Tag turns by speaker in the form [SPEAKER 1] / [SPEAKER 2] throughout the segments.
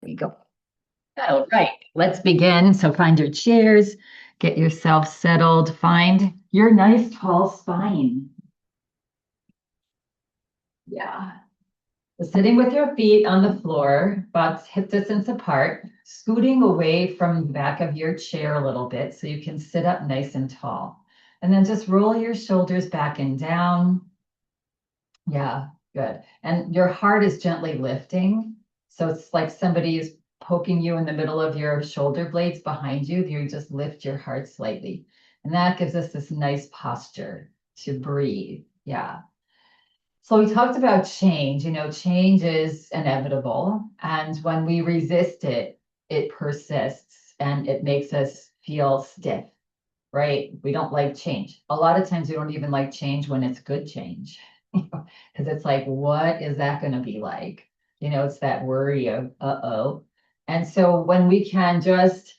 [SPEAKER 1] There you go. All right, let's begin. So find your chairs, get yourself settled, find your nice tall spine. Yeah. So sitting with your feet on the floor, about hip distance apart, scooting away from the back of your chair a little bit so you can sit up nice and tall. And then just roll your shoulders back and down. Yeah, good. And your heart is gently lifting. So it's like somebody is poking you in the middle of your shoulder blades behind you. You just lift your heart slightly. And that gives us this nice posture to breathe. Yeah. So we talked about change. Change is inevitable. And when we resist it, it persists and it makes us feel stiff, right? We don't like change. A lot of times we don't even like change when it's good change. Because it's like, what is that going to be like? It's that worry of, uh-oh. And so when we can just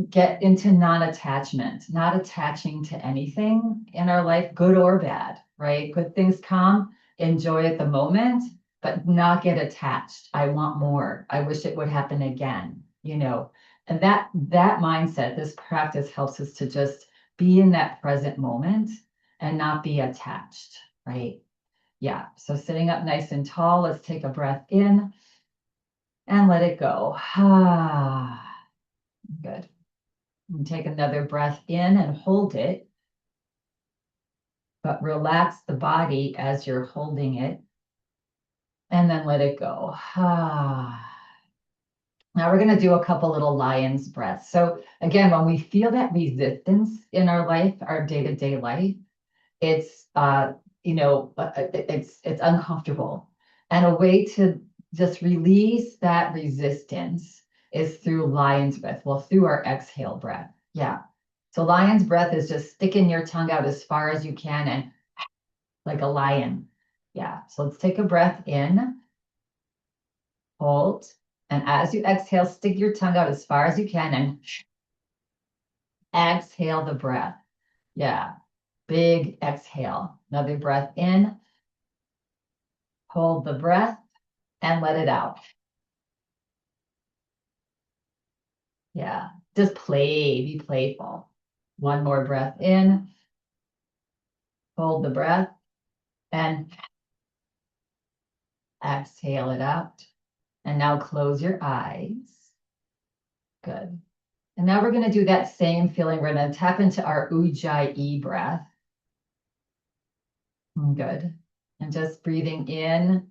[SPEAKER 1] get into non-attachment, not attaching to anything in our life, good or bad, right? Good things come, enjoy at the moment, but not get attached. I want more. I wish it would happen again. And that mindset, this practice helps us to just be in that present moment and not be attached, right? Yeah. So sitting up nice and tall, let's take a breath in and let it go. Ah, good. And take another breath in and hold it, but relax the body as you're holding it and then let it go. Ah. Now we're going to do a couple little lion's breaths. So again, when we feel that resistance in our life, our day-to-day life, it's it's uncomfortable. And a way to just release that resistance is through lion's breath. Well, through our exhale breath. Yeah. So lion's breath is just sticking your tongue out as far as you can and like a lion. Yeah. So let's take a breath in, hold, and as you exhale, stick your tongue out as far as you can and exhale the breath. Yeah. Big exhale. Another breath in, hold the breath and let it out. Yeah. Just be playful. One more breath in, hold the breath and exhale it out. And now close your eyes. Good. And now we're going to do that same feeling. We're going to tap into our ujjayi breath. Good. And just breathing in,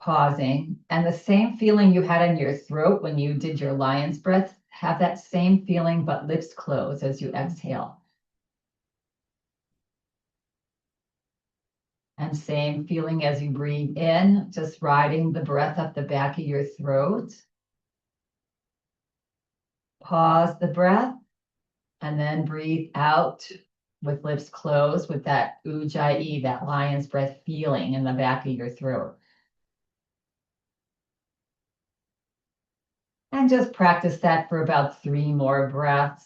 [SPEAKER 1] pausing. And the same feeling you had in your throat when you did your lion's breath, have that same feeling, but lips closed as you exhale. And same feeling as you breathe in, just riding the breath up the back of your throat. Pause the breath and then breathe out with lips closed with that ujjayi, that lion's breath feeling in the back of your throat. And just practice that for about 3 more breaths.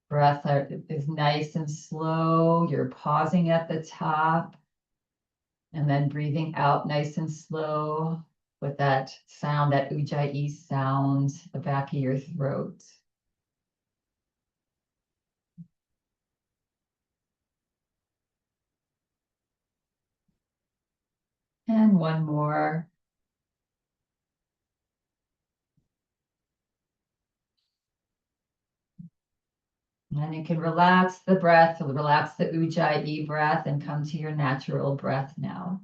[SPEAKER 1] Breath is nice and slow. You're pausing at the top and then breathing out nice and slow with that sound, that ujjayi sound, the back of your throat. And one more. And then you can relax the breath, relax the ujjayi breath and come to your natural breath now.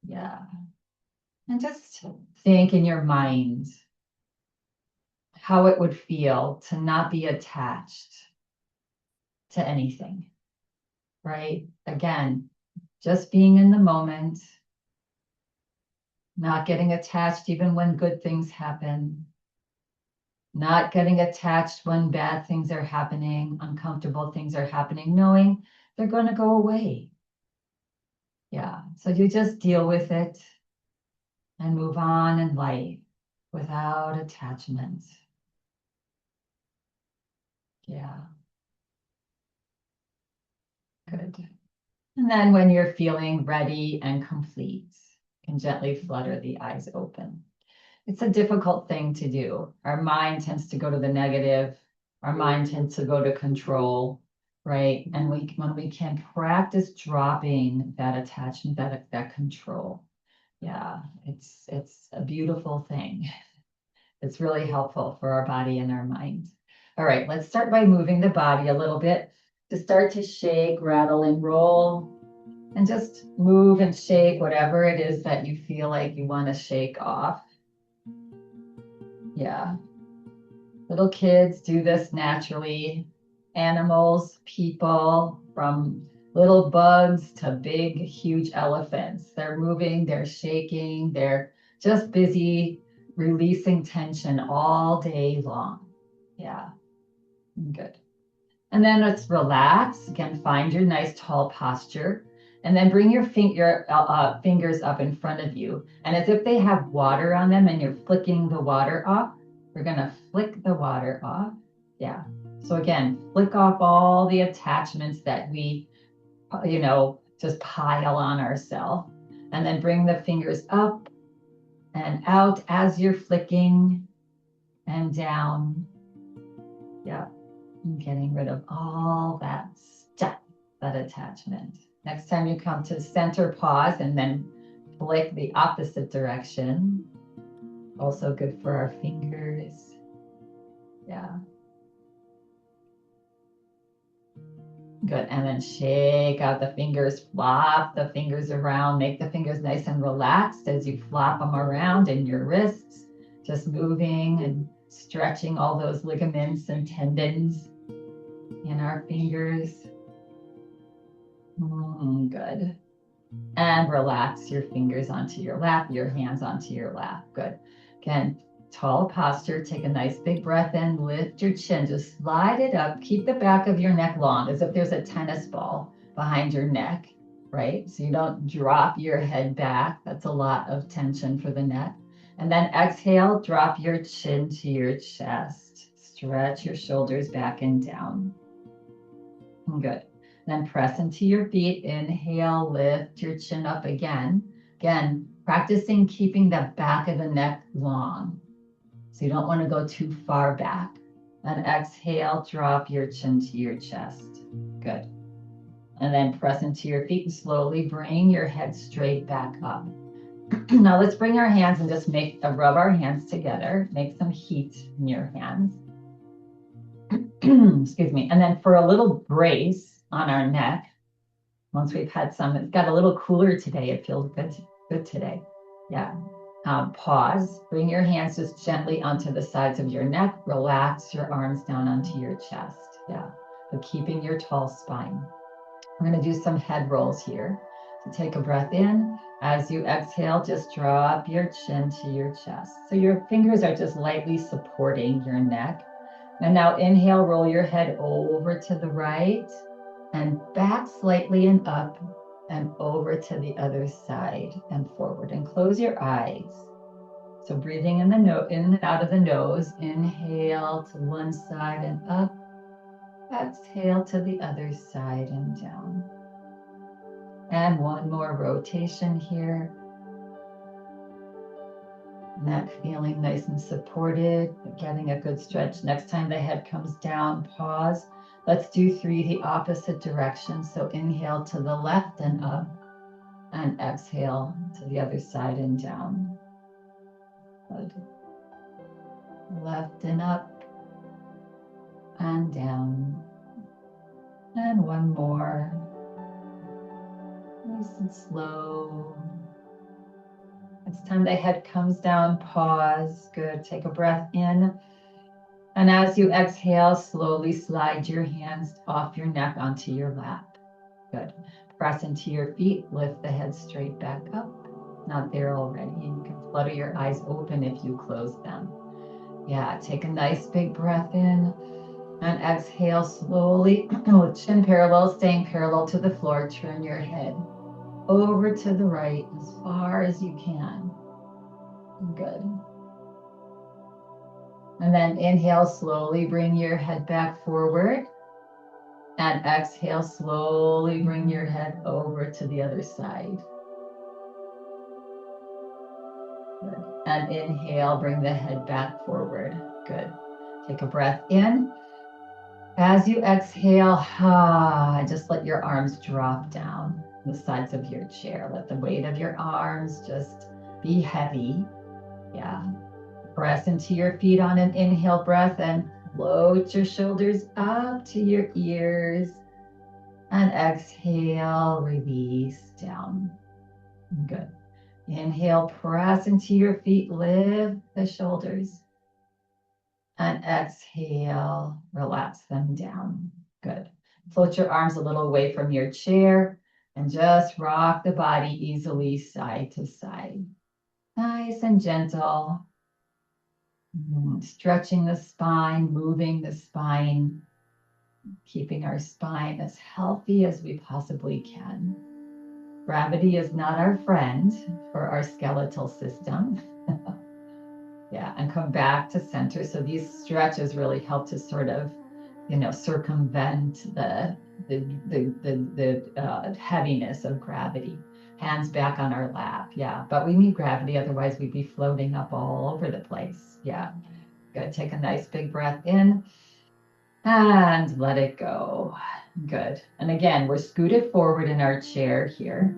[SPEAKER 1] Yeah. And just think in your mind how it would feel to not be attached to anything, right? Again, just being in the moment, not getting attached even when good things happen, not getting attached when bad things are happening, uncomfortable things are happening, knowing they're going to go away. Yeah. So you just deal with it and move on in life without attachment. Yeah. Good. And then when you're feeling ready and complete, and gently flutter the eyes open. It's a difficult thing to do. Our mind tends to go to the negative. Our mind tends to go to control, right? And when we can practice dropping that attachment, that control, yeah, it's a beautiful thing. It's really helpful for our body and our mind. All right, let's start by moving the body a little bit to start to shake, rattle, and roll. And just move and shake whatever it is that you feel like you want to shake off. Yeah. Little kids do this naturally. Animals, people, from little bugs to big, huge elephants. They're moving, they're shaking, they're just busy releasing tension all day long. Yeah, good. And then let's relax. Again, find your nice tall posture. And then bring your fingers up in front of you. And as if they have water on them and you're flicking the water off, we're going to flick the water off. Yeah. So again, flick off all the attachments that we, just pile on ourselves. And then bring the fingers up and out as you're flicking and down. Yeah. And getting rid of all that stuff, that attachment. Next time you come to center, pause, and then flick the opposite direction. Also good for our fingers. Yeah. Good. And then shake out the fingers, flop the fingers around, make the fingers nice and relaxed as you flop them around in your wrists, just moving and stretching all those ligaments and tendons in our fingers. Good. And relax your fingers onto your lap, your hands onto your lap. Good. Again, tall posture. Take a nice big breath in. Lift your chin. Just slide it up. Keep the back of your neck long, as if there's a tennis ball behind your neck, right? So you don't drop your head back. That's a lot of tension for the neck. And then exhale, drop your chin to your chest. Stretch your shoulders back and down. Good. Then press into your feet. Inhale, lift your chin up again. Again, practicing keeping the back of the neck long. So you don't want to go too far back. And exhale, drop your chin to your chest. Good. And then press into your feet and slowly bring your head straight back up. Now let's bring our hands and just rub our hands together. Make some heat in your hands. Excuse me. And then for a little brace on our neck, once we've had some, it's got a little cooler today. It feels good today. Yeah. Pause. Bring your hands just gently onto the sides of your neck. Relax your arms down onto your chest. Yeah. But keeping your tall spine. We're going to do some head rolls here. So take a breath in. As you exhale, just drop your chin to your chest. So your fingers are just lightly supporting your neck. And now inhale, roll your head over to the right and back slightly and up and over to the other side and forward, and close your eyes. So breathing in and out of the nose, inhale to one side and up, exhale to the other side and down. And one more rotation here. Neck feeling nice and supported, getting a good stretch. Next time the head comes down, pause. Let's do 3 the opposite direction. So inhale to the left and up, and exhale to the other side and down. Good. Left and up and down. And one more. Nice and slow. Next time the head comes down, pause. Good. Take a breath in. And as you exhale, slowly slide your hands off your neck onto your lap. Good. Press into your feet. Lift the head straight back up. Not there already. You can flutter your eyes open if you close them. Yeah. Take a nice big breath in. And exhale slowly with chin parallel, staying parallel to the floor. Turn your head over to the right as far as you can. Good. And then inhale, slowly bring your head back forward. And exhale, slowly bring your head over to the other side. Good. And inhale, bring the head back forward. Good. Take a breath in. As you exhale, just let your arms drop down the sides of your chair. Let the weight of your arms just be heavy. Yeah. Press into your feet on an inhale breath and float your shoulders up to your ears. And exhale, release down. Good. Inhale, press into your feet, lift the shoulders. And exhale, relax them down. Good. Float your arms a little away from your chair and just rock the body easily side to side. Nice and gentle. Stretching the spine, moving the spine, keeping our spine as healthy as we possibly can. Gravity is not our friend for our skeletal system. Yeah, and come back to center. So these stretches really help to sort of, circumvent the heaviness of gravity. Hands back on our lap. Yeah, but we need gravity, otherwise we'd be floating up all over the place. Yeah, good. Take a nice big breath in and let it go. Good. And again, we're scooted forward in our chair here.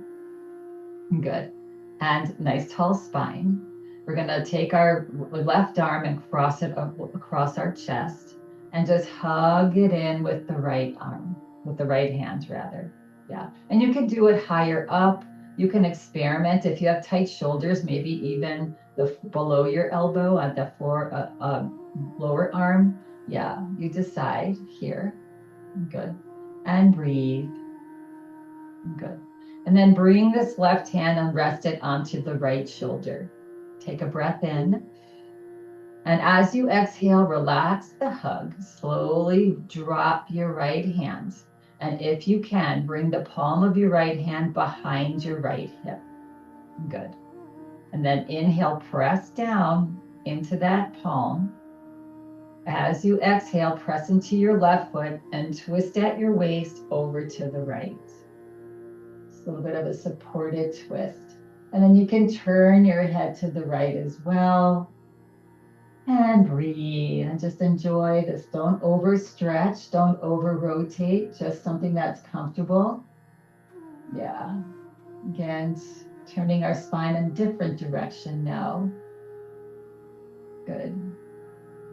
[SPEAKER 1] Good. And nice tall spine. We're going to take our left arm and cross it across our chest and just hug it in with the right arm, with the right hand rather. Yeah. And you can do it higher up. You can experiment. If you have tight shoulders, maybe even below your elbow at the floor, lower arm. Yeah, you decide here. Good. And breathe. Good. And then bring this left hand and rest it onto the right shoulder. Take a breath in. And as you exhale, relax the hug. Slowly drop your right hand. And if you can, bring the palm of your right hand behind your right hip. Good. And then inhale, press down into that palm. As you exhale, press into your left foot and twist at your waist over to the right. A little bit of a supported twist. And then you can turn your head to the right as well. And breathe and just enjoy this. Don't overstretch, don't over rotate, just something that's comfortable. Yeah. Again, turning our spine in a different direction now. Good.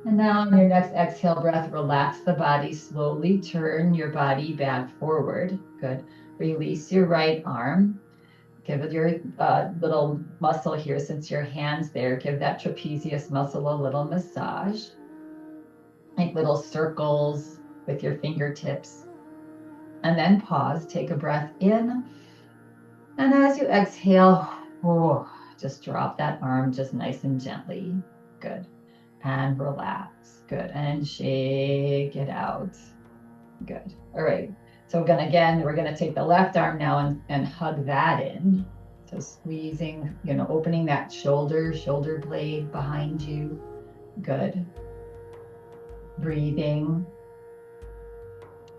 [SPEAKER 1] And now on your next exhale breath, relax the body, slowly turn your body back forward. Good. Release your right arm. Give it your little muscle here, since your hand's there, give that trapezius muscle a little massage. Make little circles with your fingertips. And then pause, take a breath in. And as you exhale, just drop that arm just nice and gently. Good. And relax. Good. And shake it out. Good. All right. So we're going to take the left arm now and hug that in. So squeezing, opening that shoulder blade behind you. Good. Breathing.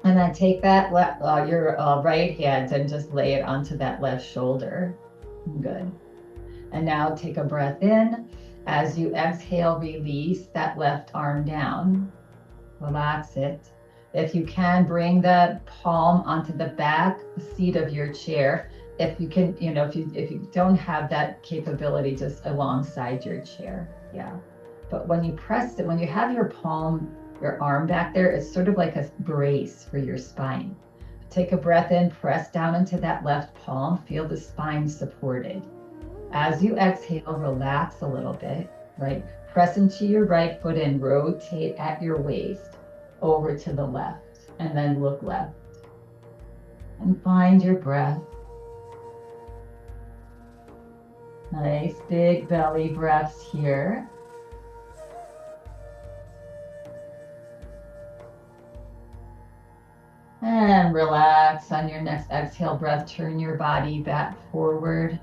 [SPEAKER 1] And then take that your right hand and just lay it onto that left shoulder. Good. And now take a breath in. As you exhale, release that left arm down. Relax it. If you can, bring the palm onto the back seat of your chair. If you can, if you don't have that capability, just alongside your chair. Yeah. But when you press it, when you have your arm back there, it's sort of like a brace for your spine. Take a breath in, press down into that left palm, feel the spine supported. As you exhale, relax a little bit, right? Press into your right foot and rotate at your waist over to the left, and then look left. And find your breath. Nice big belly breaths here. And relax on your next exhale breath. Turn your body back forward.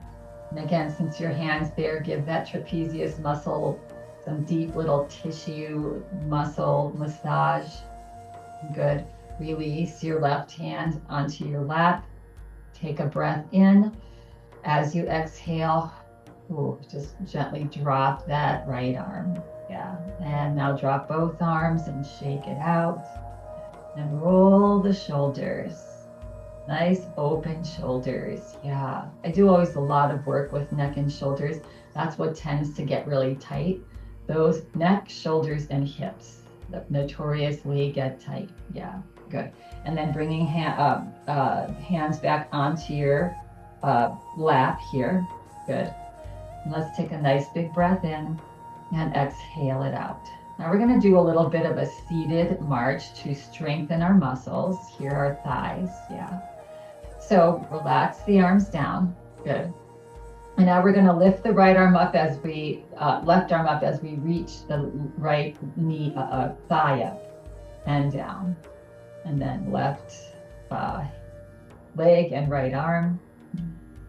[SPEAKER 1] And again, since your hand's there, give that trapezius muscle some deep little tissue muscle massage. Good. Release your left hand onto your lap. Take a breath in. As you exhale, Ooh, just gently drop that right arm. Yeah. And now drop both arms and shake it out. And roll the shoulders. Nice open shoulders. Yeah. I do always a lot of work with neck and shoulders. That's what tends to get really tight. Those neck, shoulders, and hips that notoriously get tight. Yeah, good. And then bringing hands back onto your lap here. Good. And let's take a nice big breath in and exhale it out. Now we're going to do a little bit of a seated march to strengthen our muscles. Here are thighs. Yeah. So relax the arms down. Good. And now we're going to lift the right arm up as we, left arm up as we reach the right knee, thigh up and down. And then left leg and right arm,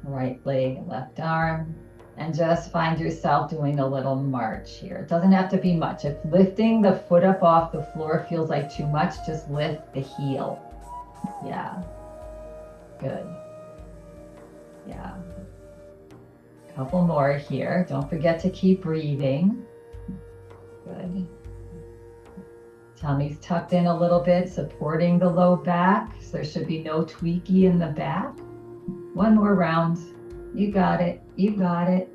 [SPEAKER 1] right leg and left arm. And just find yourself doing a little march here. It doesn't have to be much. If lifting the foot up off the floor feels like too much, just lift the heel. Yeah. Good. Yeah. Couple more here. Don't forget to keep breathing. Good. Tummy's tucked in a little bit, supporting the low back. So there should be no tweaky in the back. One more round. You got it. You got it.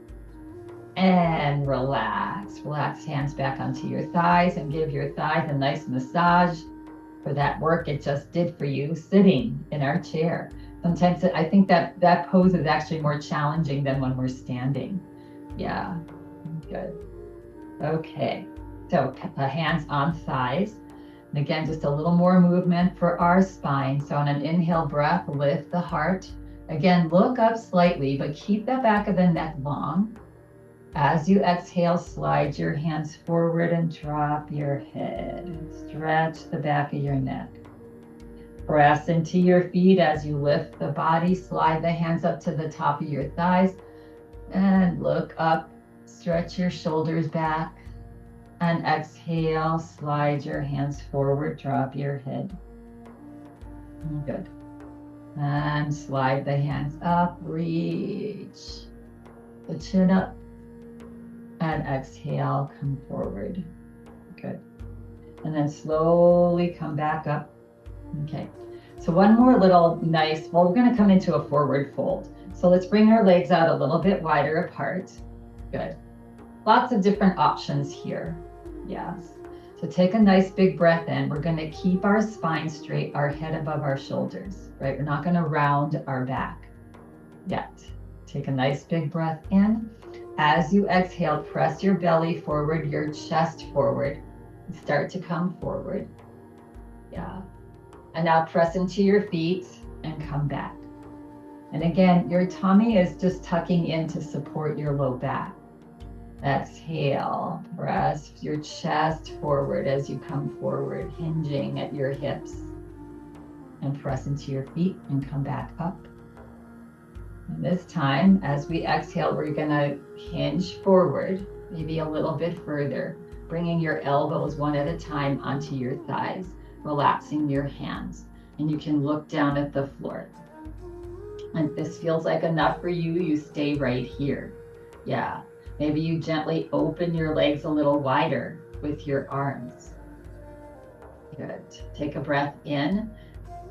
[SPEAKER 1] And relax. Relax hands back onto your thighs and give your thighs a nice massage for that work it just did for you sitting in our chair. Sometimes I think that pose is actually more challenging than when we're standing. Yeah, good. Okay, so hands on thighs. And again, just a little more movement for our spine. So on an inhale breath, lift the heart. Again, look up slightly, but keep the back of the neck long. As you exhale, slide your hands forward and drop your head. Stretch the back of your neck. Press into your feet as you lift the body. Slide the hands up to the top of your thighs and look up. Stretch your shoulders back and exhale. Slide your hands forward. Drop your head. Good. And slide the hands up. Reach the chin up. And exhale, come forward. Good. And then slowly come back up. Okay. So one more little nice, well, we're going to come into a forward fold. So let's bring our legs out a little bit wider apart. Good. Lots of different options here. Yes. So take a nice big breath in. We're going to keep our spine straight, our head above our shoulders, right? We're not going to round our back yet. Take a nice big breath in. As you exhale, press your belly forward, your chest forward. Start to come forward. Yeah. And now press into your feet and come back. And again, your tummy is just tucking in to support your low back. Exhale, press your chest forward as you come forward, hinging at your hips. And press into your feet and come back up. And this time, as we exhale, we're gonna hinge forward, maybe a little bit further, bringing your elbows one at a time onto your thighs, relaxing your hands. And you can look down at the floor. And if this feels like enough for you, you stay right here. Yeah, maybe you gently open your legs a little wider with your arms. Good. Take a breath in.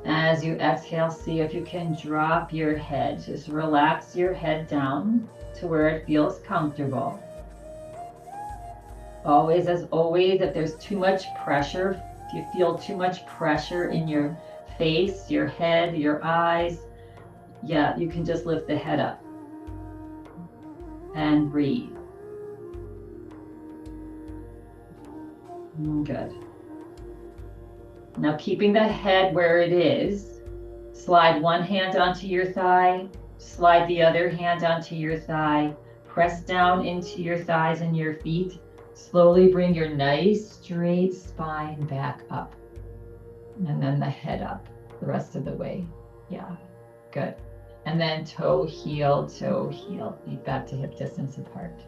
[SPEAKER 1] As you exhale, see if you can drop your head. Just relax your head down to where it feels comfortable. Always, as always, if there's too much pressure, if you feel too much pressure in your face, your head, your eyes, yeah, you can just lift the head up and breathe. Good. Now keeping the head where it is, slide one hand onto your thigh, slide the other hand onto your thigh, press down into your thighs and your feet. Slowly bring your nice straight spine back up. And then the head up the rest of the way. Yeah, good. And then toe, heel, feet back to hip distance apart.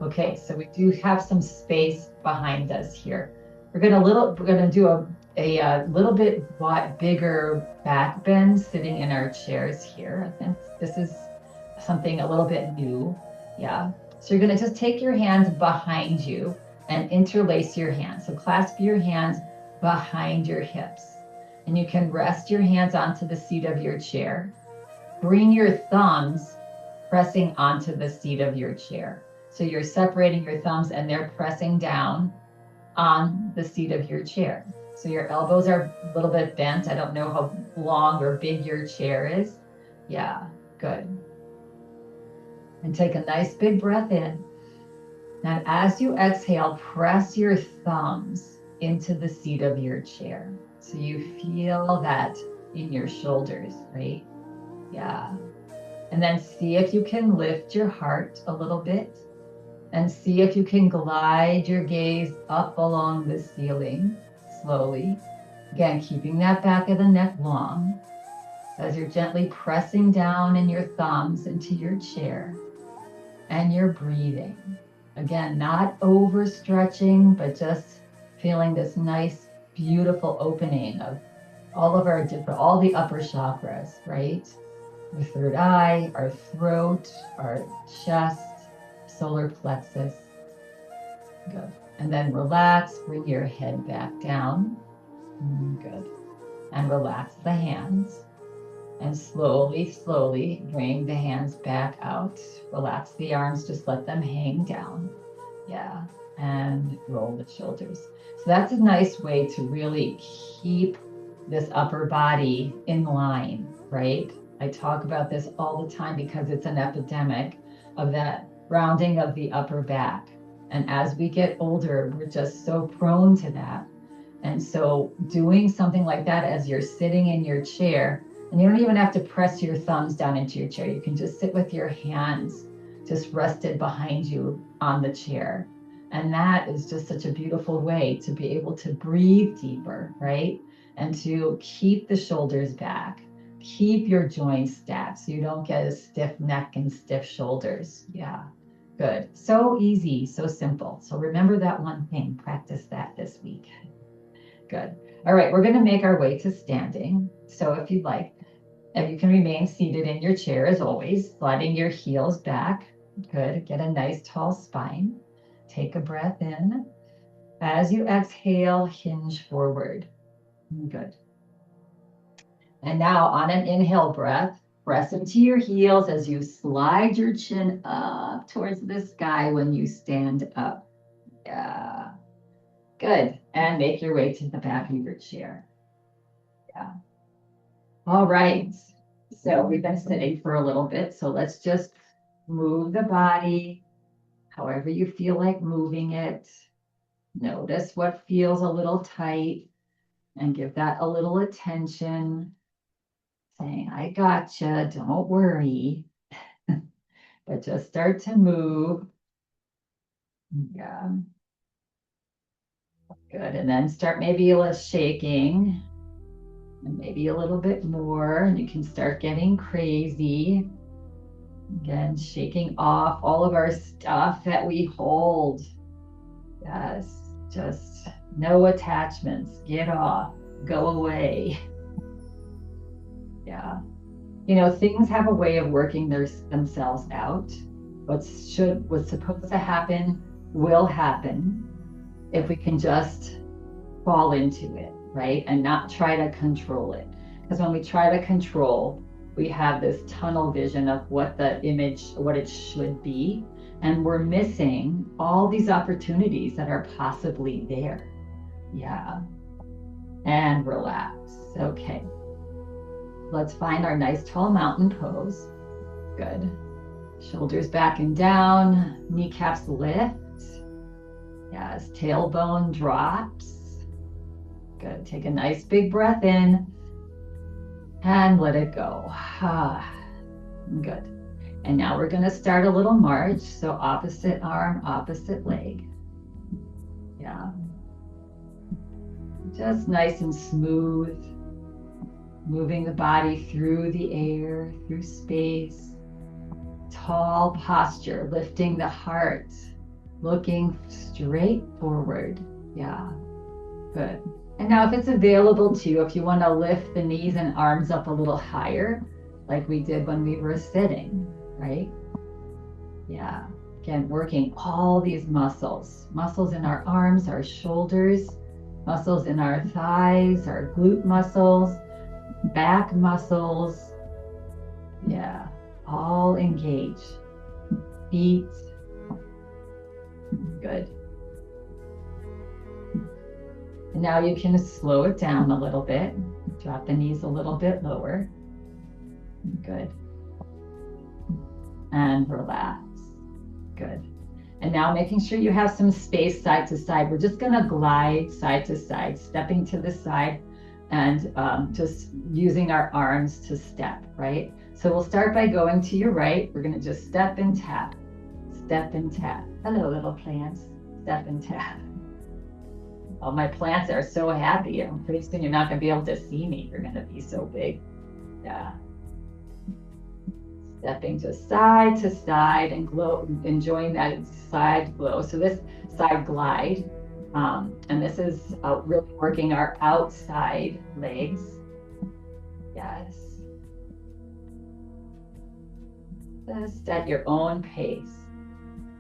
[SPEAKER 1] Okay, so we do have some space behind us here. We're gonna do a little bit bigger back bend sitting in our chairs here. I think this is something a little bit new. Yeah. So you're going to just take your hands behind you and interlace your hands. So clasp your hands behind your hips. And you can rest your hands onto the seat of your chair. Bring your thumbs pressing onto the seat of your chair. So you're separating your thumbs and they're pressing down on the seat of your chair. So your elbows are a little bit bent. I don't know how long or big your chair is. Yeah, good. And take a nice big breath in. And as you exhale, press your thumbs into the seat of your chair. So you feel that in your shoulders, right? Yeah. And then see if you can lift your heart a little bit and see if you can glide your gaze up along the ceiling slowly. Again, keeping that back of the neck long as you're gently pressing down in your thumbs into your chair and you're breathing. Again, not overstretching, but just feeling this nice, beautiful opening of all of our all the upper chakras, right? Our third eye, our throat, our chest, solar plexus. Good. And then relax, bring your head back down. Good. And relax the hands. And slowly, slowly bring the hands back out. Relax the arms, just let them hang down. Yeah. And roll the shoulders. So that's a nice way to really keep this upper body in line, right? I talk about this all the time because it's an epidemic of that rounding of the upper back. And as we get older, we're just so prone to that. And so doing something like that as you're sitting in your chair, and you don't even have to press your thumbs down into your chair. You can just sit with your hands just rested behind you on the chair. And that is just such a beautiful way to be able to breathe deeper, right? And to keep the shoulders back, keep your joints stacked so you don't get a stiff neck and stiff shoulders. Yeah, good. So easy, so simple. So remember that one thing, practice that this week. Good. All right, we're going to make our way to standing. So if you'd like, you can remain seated in your chair as always, sliding your heels back. Good. Get a nice tall spine. Take a breath in. As you exhale, hinge forward. Good. And now on an inhale breath, press into your heels as you slide your chin up towards the sky when you stand up. Yeah. Good. And make your way to the back of your chair. Yeah. All right. So we've been sitting for a little bit. So let's just move the body however you feel like moving it. Notice what feels a little tight and give that a little attention. Saying, I gotcha, don't worry. But just start to move. Yeah. Good. And then start maybe a little shaking. And maybe a little bit more. And you can start getting crazy. Again, shaking off all of our stuff that we hold. Yes. Just no attachments. Get off. Go away. Yeah. You know, things have a way of working themselves out. What's supposed to happen will happen if we can just fall into it, right? And not try to control it. Because when we try to control, we have this tunnel vision of what it should be. And we're missing all these opportunities that are possibly there. Yeah. And relax. Okay. Let's find our nice tall mountain pose. Good. Shoulders back and down, kneecaps lift. Yes, tailbone drops. Good. Take a nice big breath in and let it go. Good. And now we're going to start a little march. So opposite arm, opposite leg. Yeah. Just nice and smooth. Moving the body through the air, through space. Tall posture, lifting the heart, looking straight forward. Yeah, good. And now if it's available to you, if you want to lift the knees and arms up a little higher, like we did when we were sitting, right? Yeah. Again, working all these muscles in our arms, our shoulders, muscles in our thighs, our glute muscles, back muscles. Yeah, all engage. Feet. Good. And now you can slow it down a little bit. Drop the knees a little bit lower. Good. And relax. Good. And now making sure you have some space side to side. We're just going to glide side to side, stepping to the side and just using our arms to step, right? So we'll start by going to your right. We're going to just step and tap, step and tap. Hello, little plants. Step and tap. Oh, my plants are so happy. Pretty soon you're not going to be able to see me. You're going to be so big. Yeah. Stepping to side and glow, enjoying that side glow. So this side glide, and this is really working our outside legs. Yes. Just at your own pace.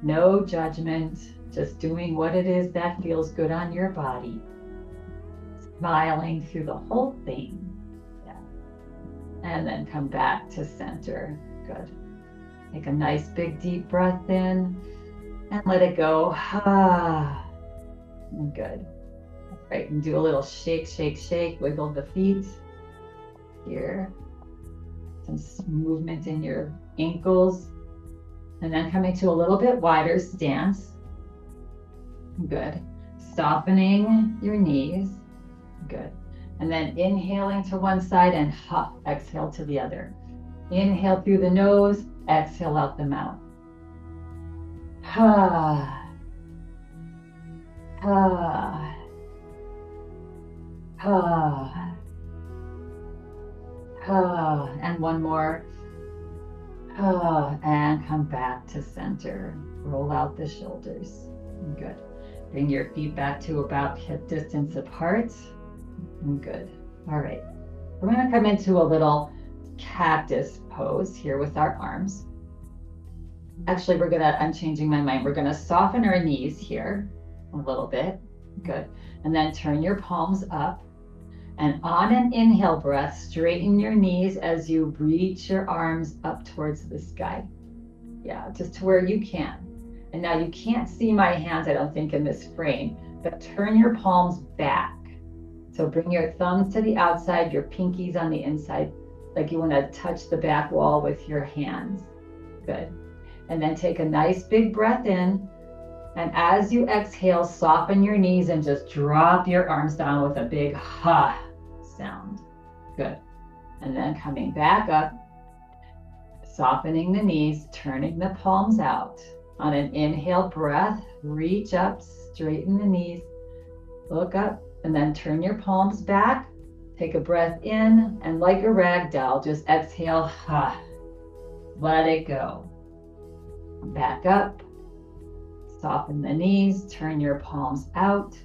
[SPEAKER 1] No judgment, just doing what it is that feels good on your body. Smiling through the whole thing. Yeah. And then come back to center. Good. Take a nice big deep breath in and let it go. Good. Right, and do a little shake, shake, shake. Wiggle the feet here. Some movement in your ankles. And then coming to a little bit wider stance. Good. Softening your knees. Good. And then inhaling to one side and exhale to the other. Inhale through the nose, exhale out the mouth. And one more. And come back to center. Roll out the shoulders. Good. Bring your feet back to about hip distance apart. Good. All right. We're going to come into a little cactus pose here with our arms. Actually, I'm changing my mind. We're going to soften our knees here a little bit. Good. And then turn your palms up. And on an inhale breath, straighten your knees as you reach your arms up towards the sky. Yeah, just to where you can. And now you can't see my hands, I don't think, in this frame, but turn your palms back. So bring your thumbs to the outside, your pinkies on the inside, like you want to touch the back wall with your hands. Good. And then take a nice big breath in. And as you exhale, soften your knees and just drop your arms down with a big ha sound. Good. And then coming back up, softening the knees, turning the palms out. On an inhale breath, reach up, straighten the knees, look up, and then turn your palms back. Take a breath in, and like a rag doll, just exhale, ha. Let it go. Back up. Soften the knees, turn your palms out.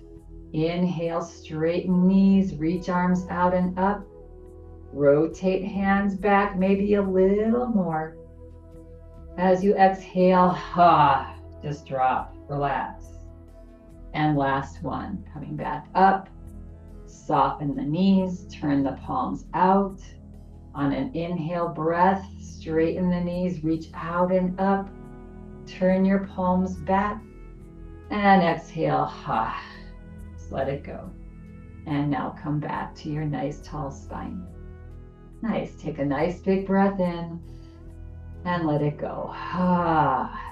[SPEAKER 1] Inhale, straighten knees, reach arms out and up. Rotate hands back, maybe a little more. As you exhale, just drop, relax. And last one, coming back up. Soften the knees, turn the palms out. On an inhale breath, straighten the knees, reach out and up. Turn your palms back and exhale, just let it go. And now come back to your nice tall spine. Nice, take a nice big breath in and let it go.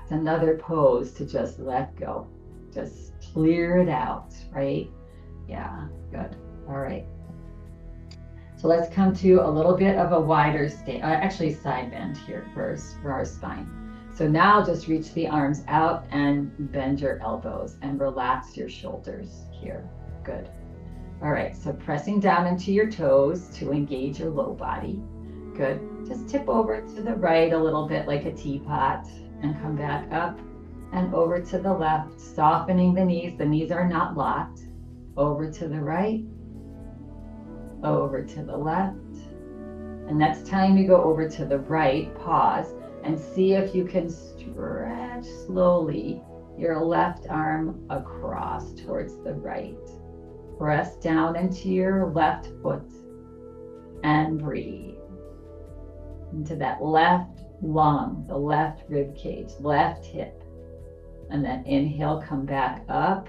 [SPEAKER 1] It's another pose to just let go. Just clear it out, right? Yeah, good. All right. So let's come to a little bit of a wider side bend here first for our spine. So now just reach the arms out and bend your elbows and relax your shoulders here. Good. All right, so pressing down into your toes to engage your low body. Good. Just tip over to the right a little bit like a teapot and come back up and over to the left, softening the knees. The knees are not locked. Over to the right, over to the left. And next time you go over to the right, pause and see if you can stretch slowly your left arm across towards the right. Press down into your left foot and breathe into that left lung, the left rib cage, left hip. And then inhale, come back up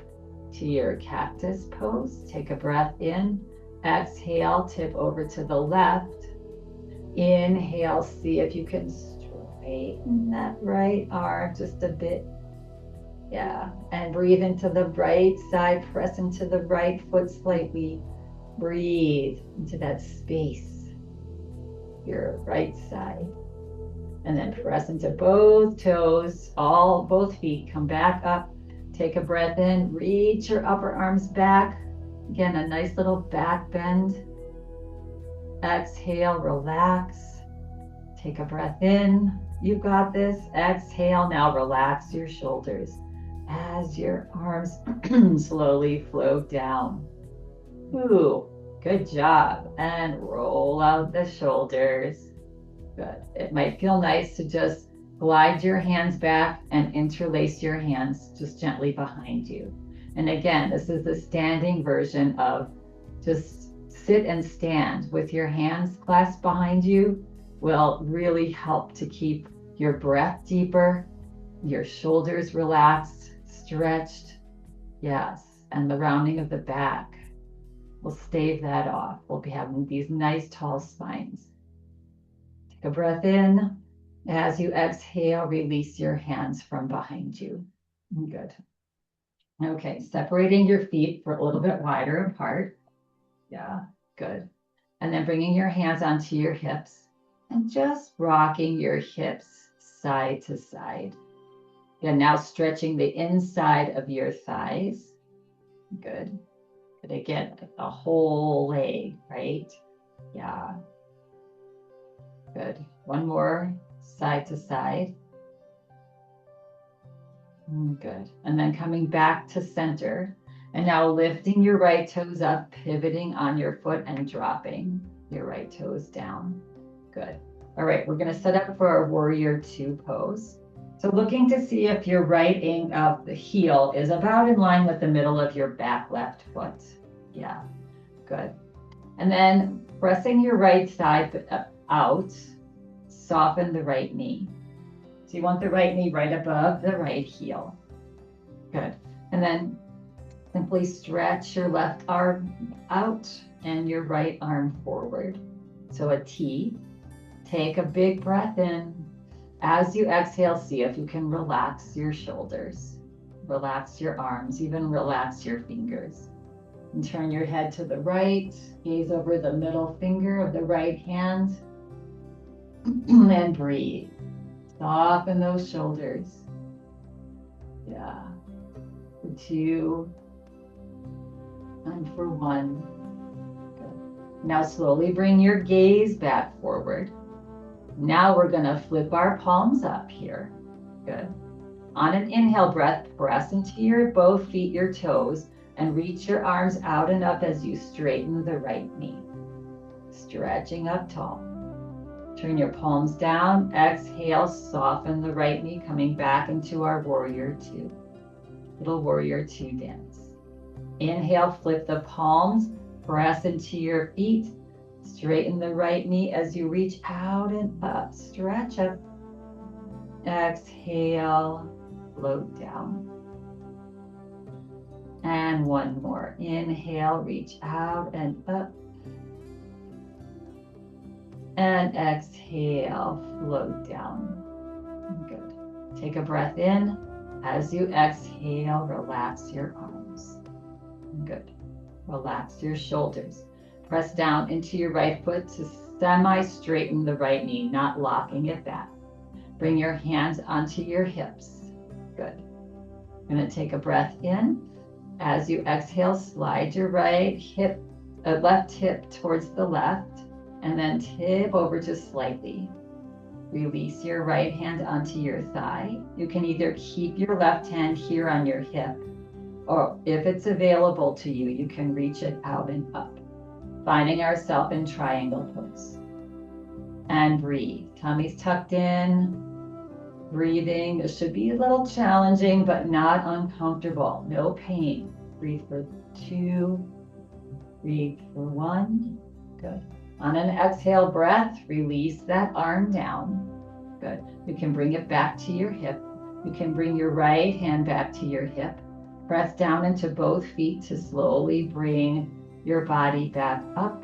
[SPEAKER 1] to your cactus pose. Take a breath in. Exhale, tip over to the left. Inhale, see if you can straighten that right arm just a bit. Yeah, and breathe into the right side, press into the right foot slightly. Breathe into that space, your right side. And then press into both toes, both feet. Come back up, take a breath in, reach your upper arms back. Again, a nice little back bend. Exhale, relax. Take a breath in. You got this. Exhale, now relax your shoulders as your arms slowly float down. Ooh, good job. And roll out the shoulders. Good. It might feel nice to just glide your hands back and interlace your hands just gently behind you. And again, this is the standing version of just sit and stand with your hands clasped behind you will really help to keep your breath deeper, your shoulders relaxed, stretched. Yes. And the rounding of the back. We'll stave that off. We'll be having these nice tall spines. Take a breath in. As you exhale, release your hands from behind you. Good. Okay, separating your feet for a little bit wider apart. Yeah, good. And then bringing your hands onto your hips and just rocking your hips side to side. And now stretching the inside of your thighs. Good. Good. Again, the whole leg, right? Yeah. Good. One more, side to side. Good. And then coming back to center. And now lifting your right toes up, pivoting on your foot and dropping your right toes down. Good. All right, we're going to set up for our warrior two pose. So looking to see if your right the heel is about in line with the middle of your back left foot. Yeah, good. And then pressing your right thigh out, soften the right knee. So you want the right knee right above the right heel. Good. And then simply stretch your left arm out and your right arm forward. So a T. Take a big breath in. As you exhale, see if you can relax your shoulders, relax your arms, even relax your fingers. And turn your head to the right, gaze over the middle finger of the right hand, and breathe. Soften those shoulders. Yeah. For two, and for one. Good. Now slowly bring your gaze back forward. Now we're going to flip our palms up here. Good. On an inhale breath, press into your both feet, your toes, and reach your arms out and up as you straighten the right knee. Stretching up tall. Turn your palms down. Exhale, soften the right knee, coming back into our warrior two. Little warrior two dance. Inhale, flip the palms, press into your feet. Straighten the right knee as you reach out and up. Stretch up. Exhale, float down. And one more. Inhale, reach out and up. And exhale, float down. Good. Take a breath in. As you exhale, relax your arms. Good. Relax your shoulders. Press down into your right foot to semi-straighten the right knee, not locking it back. Bring your hands onto your hips. Good. You're going to take a breath in. As you exhale, slide your left hip towards the left, and then tip over just slightly. Release your right hand onto your thigh. You can either keep your left hand here on your hip, or if it's available to you, you can reach it out and up. Finding ourselves in triangle pose. And breathe. Tummy's tucked in. Breathing, it should be a little challenging, but not uncomfortable. No pain. Breathe for 2, breathe for 1. Good. On an exhale breath, release that arm down. Good. You can bring it back to your hip. You can bring your right hand back to your hip. Press down into both feet to slowly bring your body back up.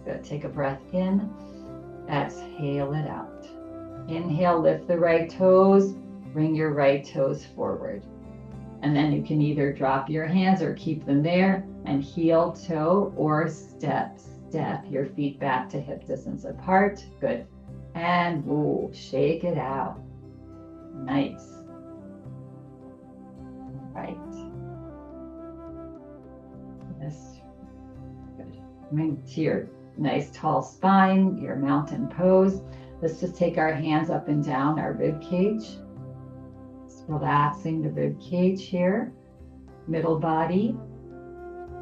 [SPEAKER 1] Good. Take a breath in. Exhale it out. Inhale, lift the right toes, bring your right toes forward. And then you can either drop your hands or keep them there and heel toe or step your feet back to hip distance apart. Good. And ooh, shake it out. Nice. All right. Yes. Good. Bring to your nice tall spine, your mountain pose. Let's just take our hands up and down our rib cage. Just relaxing the rib cage here. Middle body.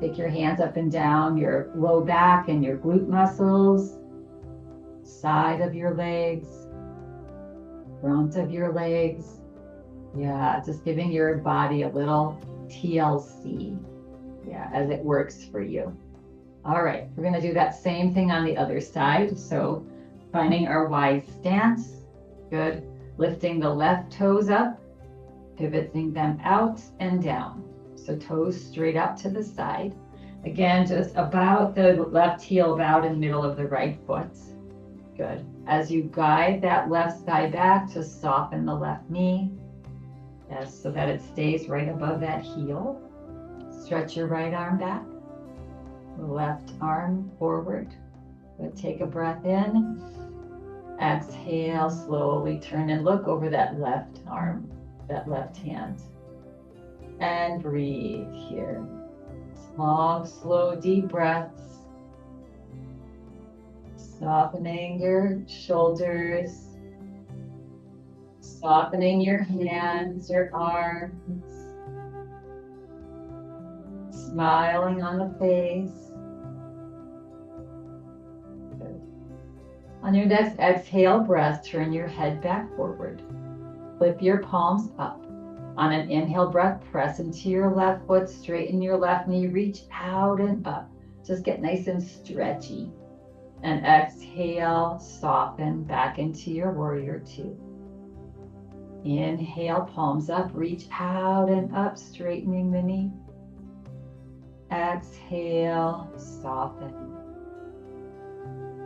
[SPEAKER 1] Take your hands up and down your low back and your glute muscles. Side of your legs. Front of your legs. Yeah, just giving your body a little TLC. Yeah, as it works for you. All right, we're going to do that same thing on the other side. So finding our wide stance. Good. Lifting the left toes up, pivoting them out and down. So toes straight out to the side. Again, just about the left heel about in the middle of the right foot. Good. As you guide that left thigh back, just soften the left knee. Yes, so that it stays right above that heel. Stretch your right arm back. Left arm forward. Good. Take a breath in. Exhale, slowly turn and look over that left arm, that left hand. And breathe here. Long, slow, deep breaths. Softening your shoulders. Softening your hands, your arms. Smiling on the face. Good. On your next exhale breath, turn your head back forward. Flip your palms up. On an inhale breath, press into your left foot, straighten your left knee, reach out and up. Just get nice and stretchy. And exhale, soften back into your warrior 2. Inhale, palms up, reach out and up, straightening the knee. Exhale, soften.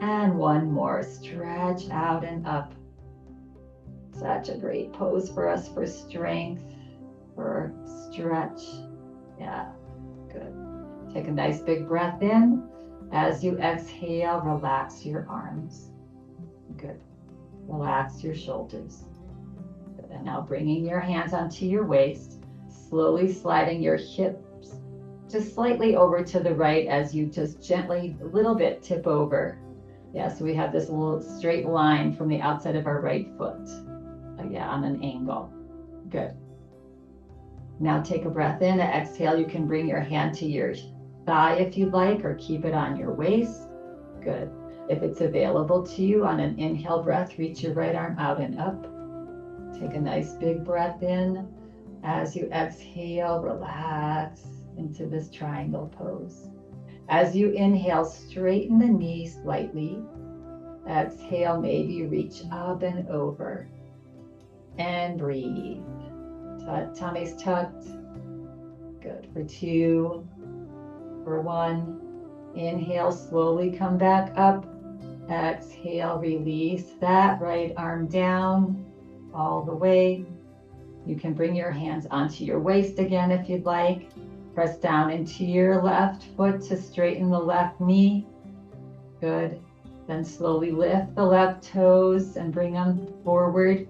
[SPEAKER 1] And one more, stretch out and up. Such a great pose for us for strength, for stretch. Yeah, good. Take a nice big breath in. As you exhale, relax your arms. Good. Relax your shoulders. Good. And now bringing your hands onto your waist, slowly sliding your hips just slightly over to the right as you just gently, a little bit tip over. Yeah, so we have this little straight line from the outside of our right foot. Yeah, on an angle. Good. Now take a breath in. Exhale, you can bring your hand to your thigh if you'd like, or keep it on your waist. Good. If it's available to you, on an inhale breath, reach your right arm out and up. Take a nice big breath in. As you exhale, relax into this triangle pose. As you inhale, straighten the knees slightly. Exhale, maybe reach up and over. And breathe. Tummy's tucked. Good. For 2, for 1. Inhale, slowly come back up. Exhale, release that right arm down all the way. You can bring your hands onto your waist again if you'd like. Press down into your left foot to straighten the left knee. Good. Then slowly lift the left toes and bring them forward.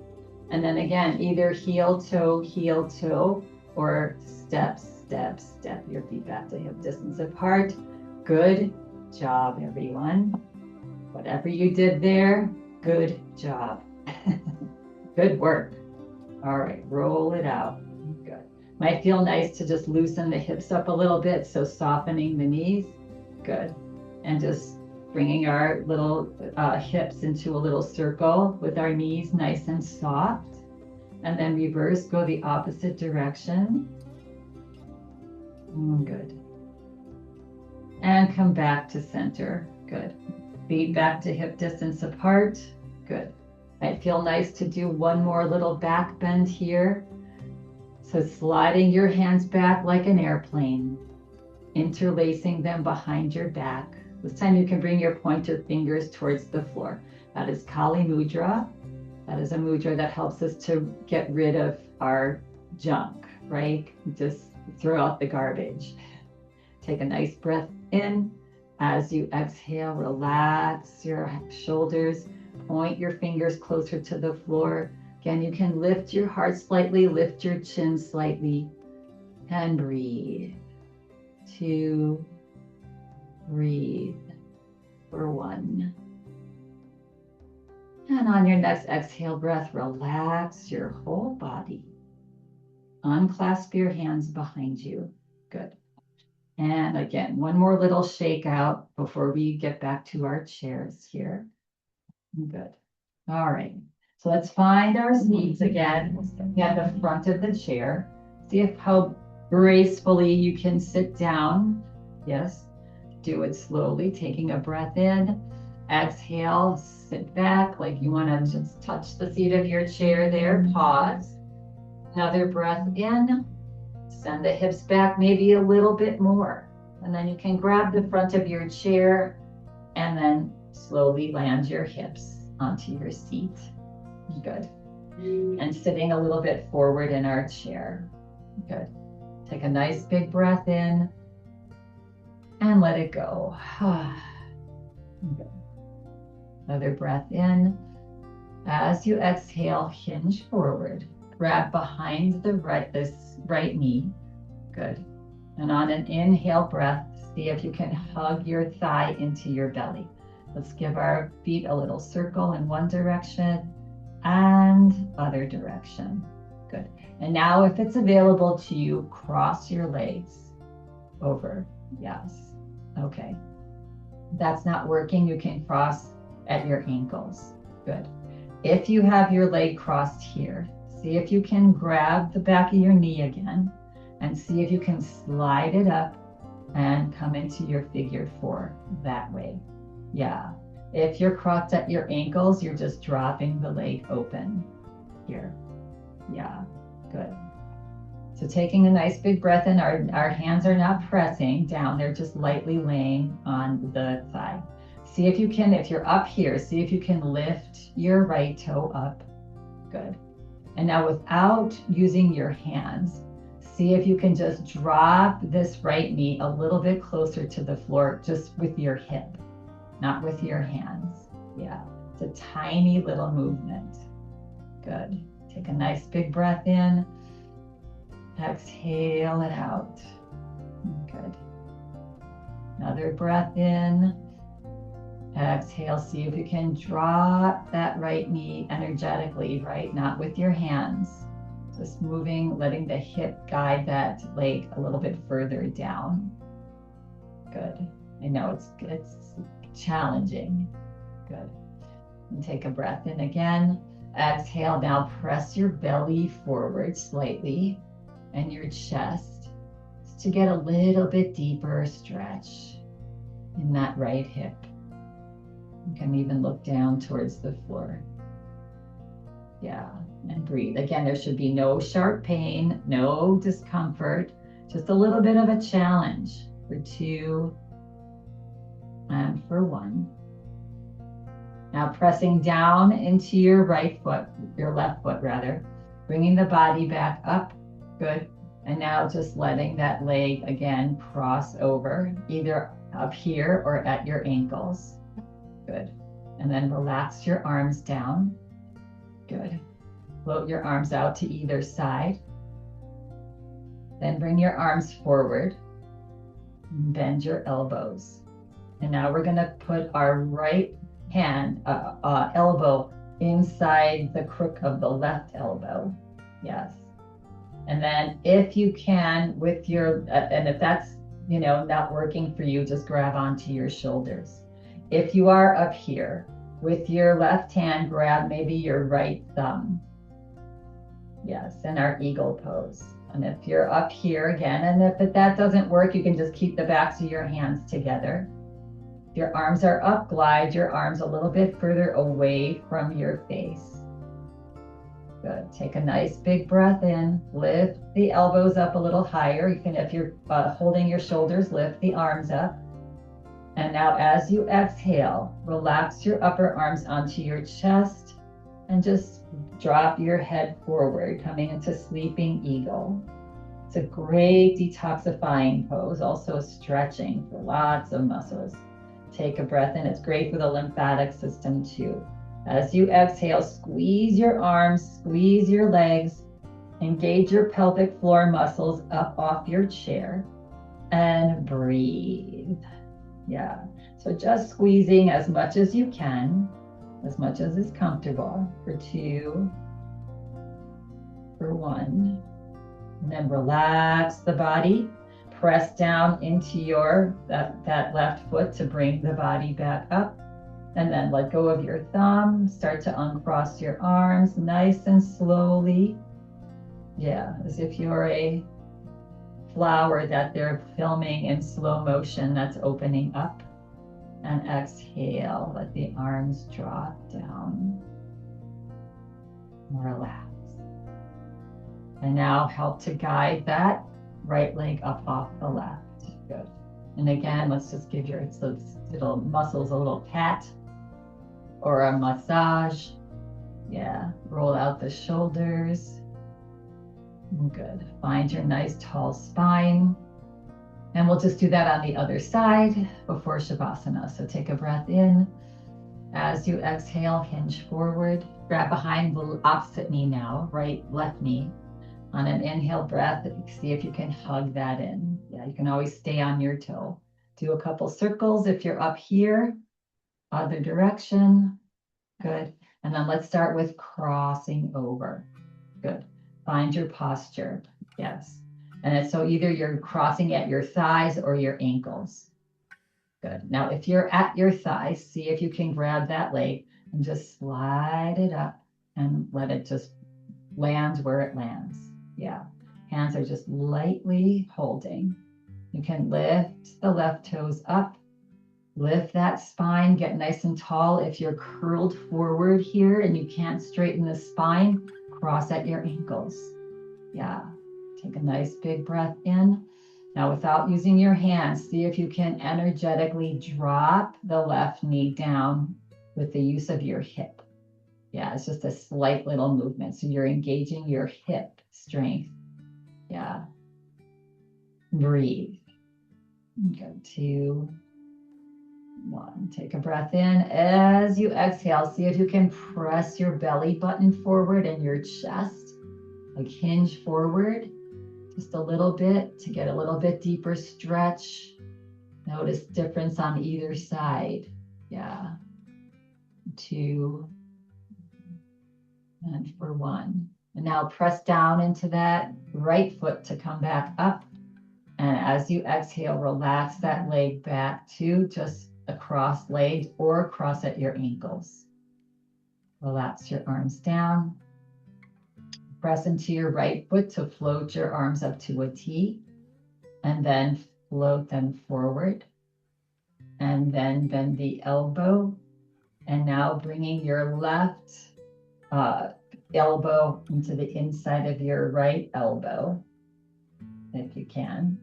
[SPEAKER 1] And then again, either heel toe, or step your feet back to hip distance apart. Good job, everyone. Whatever you did there, good job. Good work. All right, roll it out. Good. Might feel nice to just loosen the hips up a little bit, so softening the knees. Good. And just bringing our little hips into a little circle with our knees nice and soft. And then reverse, go the opposite direction. Good. And come back to center. Good. Feet back to hip distance apart. Good. Might feel nice to do one more little back bend here. So sliding your hands back like an airplane, interlacing them behind your back. This time you can bring your pointer fingers towards the floor. That is Kali Mudra. That is a mudra that helps us to get rid of our junk, right? Just throw out the garbage. Take a nice breath in. As you exhale, relax your shoulders. Point your fingers closer to the floor. Again, you can lift your heart slightly, lift your chin slightly, and breathe. 2, breathe for 1. And on your next exhale breath, relax your whole body. Unclasp your hands behind you. Good. And again, one more little shake out before we get back to our chairs here. Good. All right. So let's find our seats again. At the front of the chair. See how gracefully you can sit down. Yes. Do it slowly, taking a breath in. Exhale, sit back like you want to just touch the seat of your chair there. Pause. Another breath in. Send the hips back maybe a little bit more. And then you can grab the front of your chair and then slowly land your hips onto your seat. Good. And sitting a little bit forward in our chair. Good. Take a nice big breath in and let it go. Good. Another breath in. As you exhale, hinge forward. Grab behind this right knee. Good. And on an inhale breath, see if you can hug your thigh into your belly. Let's give our feet a little circle in one direction and other direction. Good. And now if it's available to you, cross your legs over. Yes. Okay. If that's not working, you can cross at your ankles. Good. If you have your leg crossed here, see if you can grab the back of your knee again and see if you can slide it up and come into your figure 4 that way. Yeah. If you're crossed at your ankles, you're just dropping the leg open here. Yeah. Good. So taking a nice big breath in, our hands are not pressing down. They're just lightly laying on the thigh. See if you can, if you're up here, see if you can lift your right toe up. Good. And now without using your hands, see if you can just drop this right knee a little bit closer to the floor, just with your hip, not with your hands. Yeah, it's a tiny little movement. Good. Take a nice big breath in. Exhale it out. Good. Another breath in. Exhale, see if you can drop that right knee energetically, right? Not with your hands. Just moving, letting the hip guide that leg a little bit further down. Good. I know it's challenging. Good. And take a breath in again. Exhale, now press your belly forward slightly and your chest to get a little bit deeper stretch in that right hip. You can even look down towards the floor. Yeah, and breathe. Again, there should be no sharp pain, no discomfort, just a little bit of a challenge for 2 and for 1. Now pressing down into your right foot, your left foot rather, bringing the body back up. Good. And now just letting that leg again cross over, either up here or at your ankles. Good. And then relax your arms down. Good. Float your arms out to either side. Then bring your arms forward. Bend your elbows. And now we're going to put our right hand, elbow inside the crook of the left elbow. Yes. And then if you can, with your, and if that's, not working for you, just grab onto your shoulders. If you are up here, with your left hand, grab maybe your right thumb. Yes, in our eagle pose. And if you're up here again, and if that doesn't work, you can just keep the backs of your hands together. If your arms are up, glide your arms a little bit further away from your face. Good. Take a nice big breath in. Lift the elbows up a little higher. You can, if you're holding your shoulders, lift the arms up. And now as you exhale, relax your upper arms onto your chest and just drop your head forward, coming into sleeping eagle. It's a great detoxifying pose, also stretching for lots of muscles. Take a breath in. It's great for the lymphatic system too. As you exhale, squeeze your arms, squeeze your legs, engage your pelvic floor muscles up off your chair, and breathe. Yeah, so just squeezing as much as you can, as much as is comfortable, for 2, for 1. And then relax the body, press down into that left foot to bring the body back up. And then let go of your thumb, start to uncross your arms nice and slowly. Yeah, as if you're a flower that they're filming in slow motion that's opening up. And exhale, let the arms drop down. Relax. And now help to guide that right leg up off the left. Good. And again, let's just give your little muscles a little pat or a massage. Yeah, roll out the shoulders. Good. Find your nice tall spine. And we'll just do that on the other side before Shavasana. So take a breath in. As you exhale, hinge forward. Grab behind the opposite knee now, right, left knee. On an inhale breath, see if you can hug that in. Yeah, you can always stay on your toe. Do a couple circles if you're up here. Other direction. Good. And then let's start with crossing over. Good. Find your posture. Yes. And it's so either you're crossing at your thighs or your ankles. Good. Now, if you're at your thighs, see if you can grab that leg and just slide it up and let it just land where it lands. Yeah. Hands are just lightly holding. You can lift the left toes up. Lift that spine, get nice and tall. If you're curled forward here and you can't straighten the spine, cross at your ankles. Yeah, take a nice big breath in. Now without using your hands, see if you can energetically drop the left knee down with the use of your hip. Yeah, it's just a slight little movement. So you're engaging your hip strength. Yeah. Breathe. Go 2, 1. Take a breath in. As you exhale, see if you can press your belly button forward and your chest, like hinge forward just a little bit to get a little bit deeper stretch. Notice difference on either side. Yeah. 2, and for 1. And now press down into that right foot to come back up. And as you exhale, relax that leg back to just a crossed leg or cross at your ankles. Relax your arms down. Press into your right foot to float your arms up to a T. And then float them forward. And then bend the elbow. And now bringing your left elbow into the inside of your right elbow, if you can.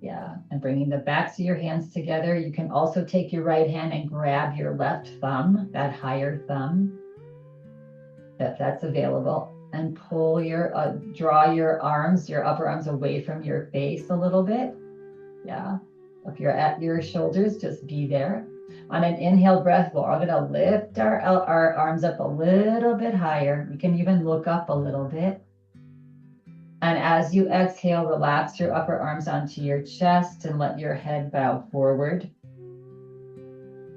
[SPEAKER 1] Yeah, and bringing the backs of your hands together. You can also take your right hand and grab your left thumb, that higher thumb, if that's available, and pull draw your arms, your upper arms away from your face a little bit. Yeah, if you're at your shoulders, just be there. On an inhale breath, we're going to lift our arms up a little bit higher. You can even look up a little bit. And as you exhale, relax your upper arms onto your chest and let your head bow forward.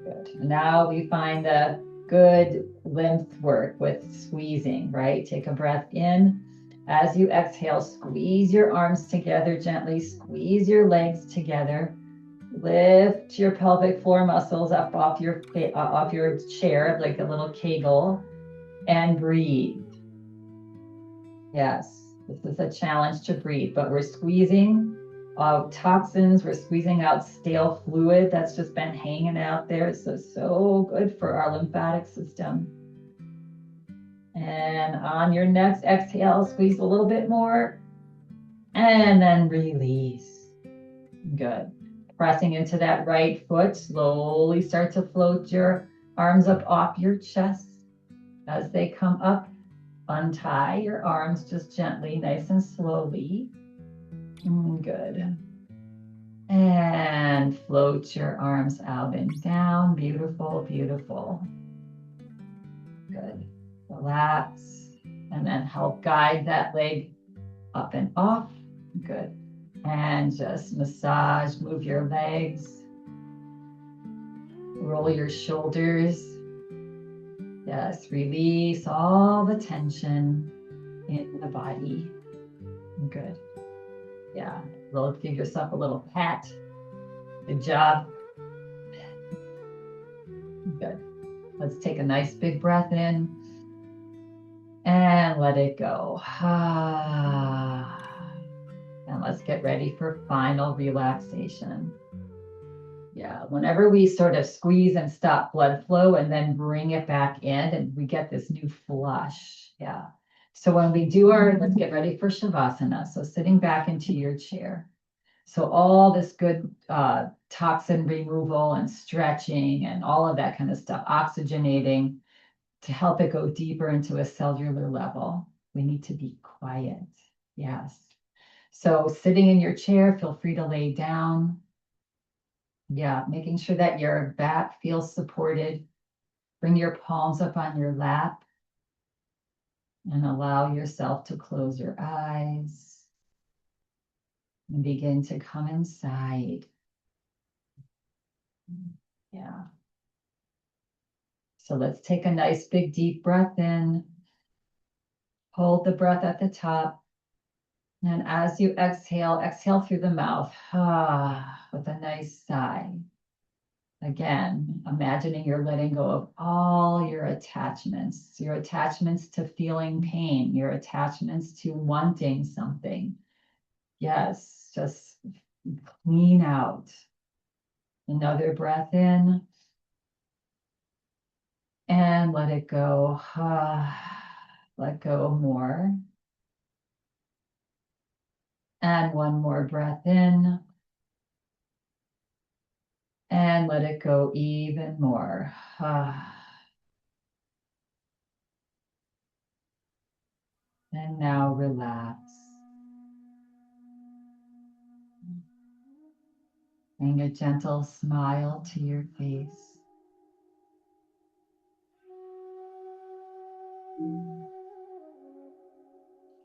[SPEAKER 1] Good. Now we find the good lymph work with squeezing, right? Take a breath in. As you exhale, squeeze your arms together gently, squeeze your legs together. Lift your pelvic floor muscles up off your chair like a little kegel and breathe. Yes, this is a challenge to breathe, but we're squeezing out toxins. We're squeezing out stale fluid that's just been hanging out there. So good for our lymphatic system. And on your next exhale, squeeze a little bit more and then release. Good. Pressing into that right foot, slowly start to float your arms up off your chest. As they come up, untie your arms just gently, nice and slowly. Good. And float your arms out and down. Beautiful, beautiful. Good. Relax. And then help guide that leg up and off. Good. And just massage, move your legs. Roll your shoulders. Yes, release all the tension in the body. Good. Yeah, give yourself a little pat. Good job. Good. Let's take a nice big breath in and let it go. And let's get ready for final relaxation. Yeah, whenever we sort of squeeze and stop blood flow and then bring it back in, and we get this new flush. Yeah. So when we do let's get ready for Shavasana. So sitting back into your chair. So all this good toxin removal and stretching and all of that kind of stuff, oxygenating to help it go deeper into a cellular level. We need to be quiet. Yes. So sitting in your chair, feel free to lay down. Yeah, making sure that your back feels supported. Bring your palms up on your lap and allow yourself to close your eyes and begin to come inside. Yeah. So let's take a nice big deep breath in. Hold the breath at the top. And as you exhale, exhale through the mouth with a nice sigh. Again, imagining you're letting go of all your attachments to feeling pain, your attachments to wanting something. Yes, just clean out. Another breath in and let it go. Let go more. And one more breath in. And let it go even more. And now relax. Bring a gentle smile to your face.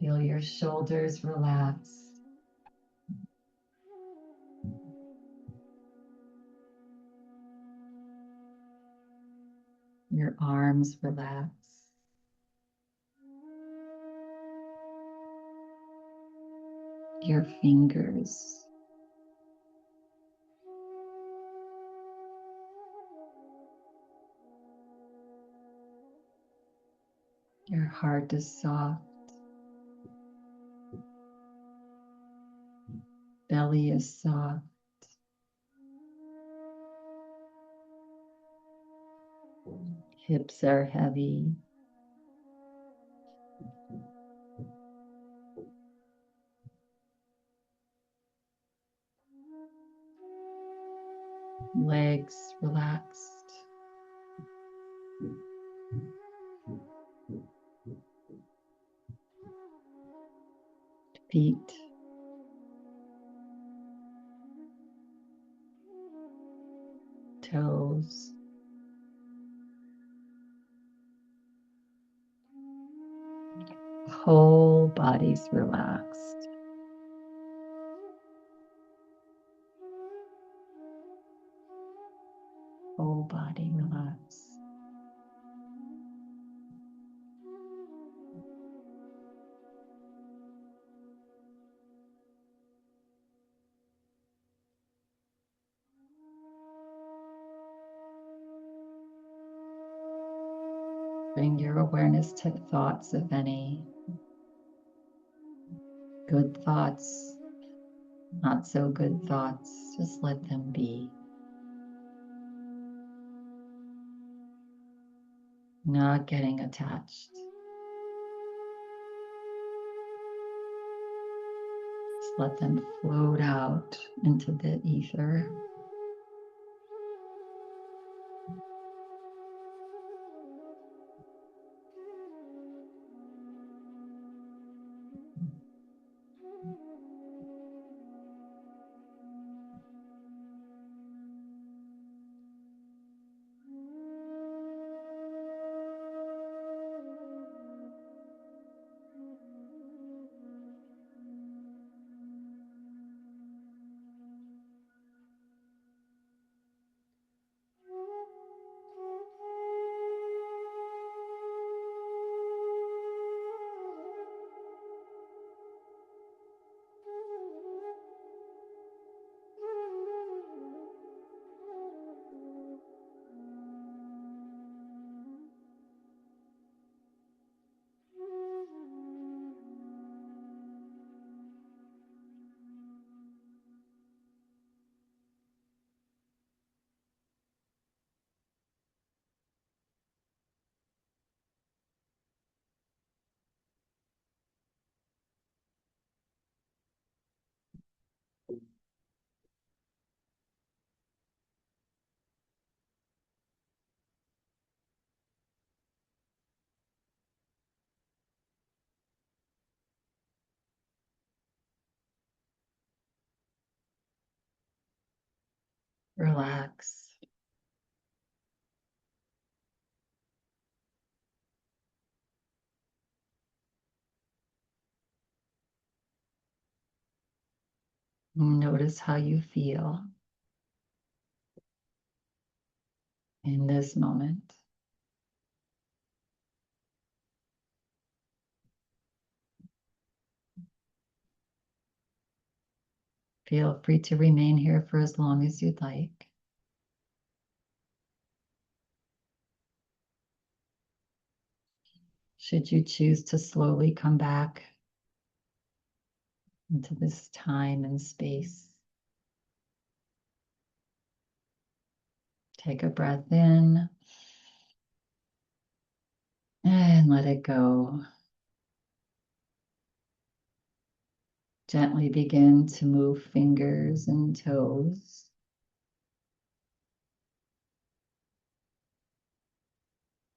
[SPEAKER 1] Feel your shoulders relax. Your arms relax. Your fingers. Your heart is soft. Belly is soft. Hips are heavy. Legs relaxed. Feet. Toes. Whole body's relaxed. Whole body relaxed. Bring your awareness to thoughts, if any. Good thoughts, not so good thoughts, just let them be. Not getting attached. Just let them float out into the ether. Relax. Notice how you feel in this moment. Feel free to remain here for as long as you'd like. Should you choose to slowly come back into this time and space, take a breath in and let it go. Gently begin to move fingers and toes.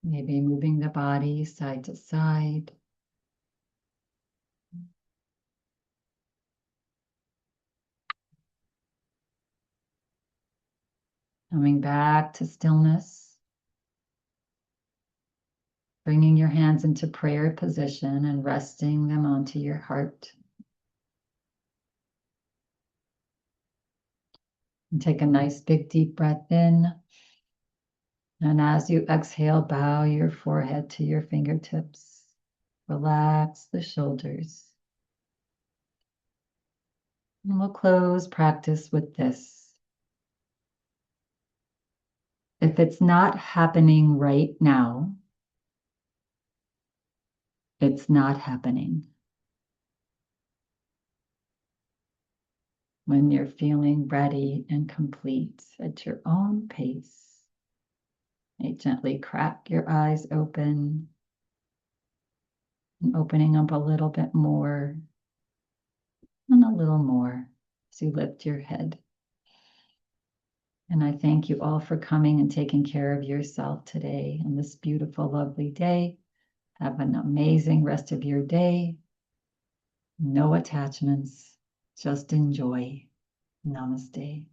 [SPEAKER 1] Maybe moving the body side to side. Coming back to stillness. Bringing your hands into prayer position and resting them onto your heart. And take a nice big deep breath in. And as you exhale, bow your forehead to your fingertips. Relax the shoulders. And we'll close practice with this. If it's not happening right now, it's not happening. When you're feeling ready and complete at your own pace, you gently crack your eyes open and opening up a little bit more and a little more as you lift your head. And I thank you all for coming and taking care of yourself today on this beautiful, lovely day. Have an amazing rest of your day. No attachments, just enjoy. Namaste.